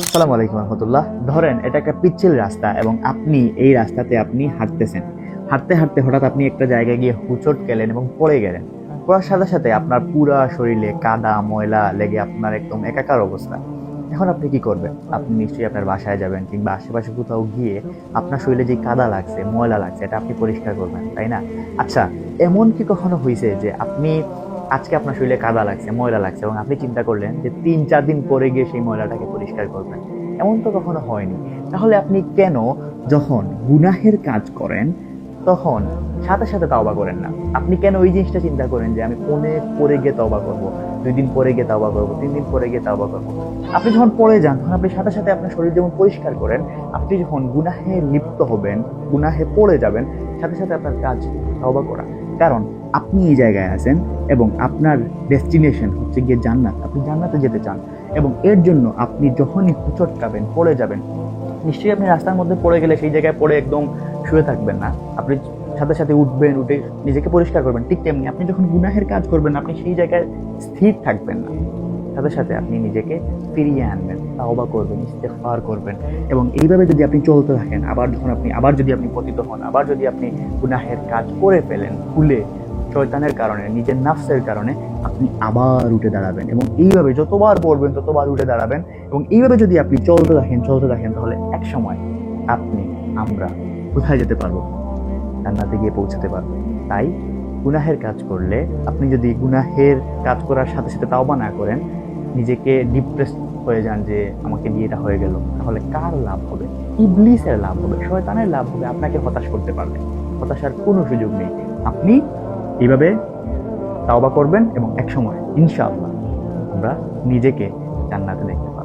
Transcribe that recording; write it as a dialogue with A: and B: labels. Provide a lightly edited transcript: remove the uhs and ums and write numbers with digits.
A: আসসালামু আলাইকুম রহমতুল্লাহ। ধরেন এটা একটা পিচ্ছিল রাস্তা এবং আপনি এই রাস্তাতে হাঁটতেছেন। হাঁটতে হাঁটতে হঠাৎ আপনি একটা জায়গায় গিয়ে হোঁচট খেলেন এবং পড়ে গেলেন। পড়ার সাথে সাথে আপনার পুরা শরীরে কাদা ময়লা লেগে আপনার একদম একাকার অবস্থা। এখন আপনি কি করবেন? আপনি নিশ্চয়ই আপনার বাসায় যাবেন কিংবা আশেপাশে কোথাও গিয়ে আপনার শরীরে যে কাদা লাগছে ময়লা লাগছে এটা আপনি পরিষ্কার করবেন, তাই না? আচ্ছা, এমন কি কখনো হয়েছে যে আপনি আজকে আপনার শরীরে কাদা লাগছে ময়লা লাগছে এবং আপনি চিন্তা করলেন যে ৩-৪ দিন পরে গিয়ে সেই ময়লাটাকে পরিষ্কার করবেন? এমন তো কখনো হয়নি। তাহলে আপনি কেন যখন গুনাহের কাজ করেন তখন সাথে সাথে তওবা করেন না? আপনি কেন ওই জিনিসটা চিন্তা করেন যে আমি অনেক পরে গিয়ে তওবা করব, ২ দিন পরে গিয়ে তওবা করব, ৩ দিন পরে গিয়ে তওবা করব? আপনি যখন পড়ে যান তখন আপনি সাথে সাথে আপনার শরীর যেমন পরিষ্কার করেন, আপনি যখন গুনাহে লিপ্ত হবেন, গুনাহে পড়ে যাবেন, সাথে সাথে আপনার কাজ তওবা করা। কারণ আপনি এই জায়গায় আছেন এবং আপনার ডেস্টিনেশন হচ্ছে গিয়ে জান্নাত। আপনি জান্নাতে যেতে চান এবং এর জন্য আপনি যখনই হোঁচট খাবেন, পড়ে যাবেন, নিশ্চয়ই আপনি রাস্তার মধ্যে পড়ে গেলে সেই জায়গায় পড়ে একদম শুয়ে থাকবেন না। আপনি সাথে সাথে উঠবেন, উঠে নিজেকে পরিষ্কার করবেন। ঠিক তেমনি আপনি যখন গুনাহের কাজ করবেন আপনি সেই জায়গায় স্থির থাকবেন না, সাথে সাথে আপনি নিজেকে ফিরিয়ে আনবেন, তাওবা করবেন, ইস্তেগফার করবেন। এবং এইভাবে যদি আপনি চলতে থাকেন, আবার যদি আপনি পতিত হন, আবার যদি আপনি গুনাহের কাজ করে ফেলেন ভুলে, শয়তানের কারণে, নিজের নাফসের কারণে, আপনি আবার উঠে দাঁড়াবেন এবং এইভাবে যতবার পড়বেন ততবার উঠে দাঁড়াবেন। এবং এইভাবে যদি আপনি চলতে থাকেন তাহলে এক সময় আমরা কোথায় যেতে পারবো? জান্নাতে গিয়ে পৌঁছাতে পারবো। তাই গুনাহের কাজ করলে, আপনি যদি গুনাহের কাজ করার সাথে সাথে তাওবা না করেন, নিজেকে ডিপ্রেস হয়ে যান যে আমাকে দিয়ে এটা হয়ে গেল, তাহলে কার লাভ হবে? ইবলিসের লাভ হবে, শয়তানের লাভ হবে। আপনাকে হতাশ করতে পারবে। হতাশার কোনো সুযোগ নেই। আপনি এইভাবে তাওবা করবেন এবং একসময় ইনশাআল্লাহ আমরা নিজেকে জান্নাতে দেখতে পারবো।